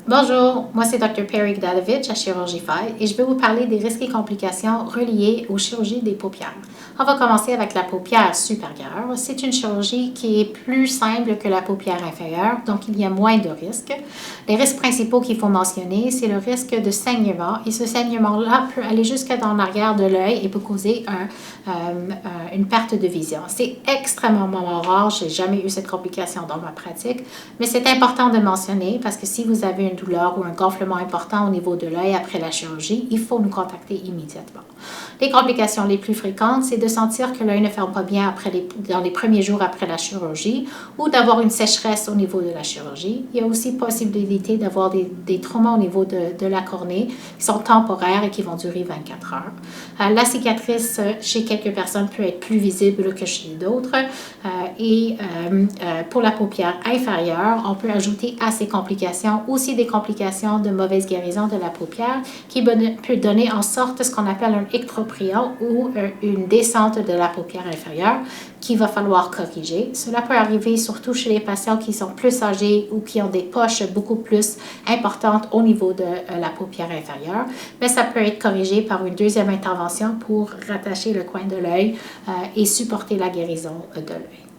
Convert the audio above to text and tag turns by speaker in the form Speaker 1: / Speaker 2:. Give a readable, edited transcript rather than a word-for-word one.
Speaker 1: Bonjour, moi c'est Dr. Perry Gdalovic à Chirurgify et je vais vous parler des risques et complications reliés aux chirurgies des paupières. On va commencer avec la paupière supérieure. C'est une chirurgie qui est plus simple que la paupière inférieure, donc il y a moins de risques. Les risques principaux qu'il faut mentionner, c'est le risque de saignement et ce saignement-là peut aller jusque dans l'arrière de l'œil et peut causer une perte de vision. C'est extrêmement rare, je n'ai jamais eu cette complication dans ma pratique, mais c'est important de mentionner parce que si vous avez une douleur ou un gonflement important au niveau de l'œil après la chirurgie, il faut nous contacter immédiatement. Les complications les plus fréquentes, c'est de sentir que l'œil ne ferme pas bien dans les premiers jours après la chirurgie ou d'avoir une sécheresse au niveau de la chirurgie. Il y a aussi possibilité d'avoir des traumas au niveau de la cornée qui sont temporaires et qui vont durer 24 heures. La cicatrice chez quelques personnes peut être plus visible que chez d'autres pour la paupière inférieure, on peut ajouter à ces complications aussi des complications de mauvaise guérison de la paupière qui peut donner en sorte ce qu'on appelle un ectroprion ou une descente de la paupière inférieure qu'il va falloir corriger. Cela peut arriver surtout chez les patients qui sont plus âgés ou qui ont des poches beaucoup plus importantes au niveau de la paupière inférieure, mais ça peut être corrigé par une deuxième intervention pour rattacher le coin de l'œil et supporter la guérison de l'œil.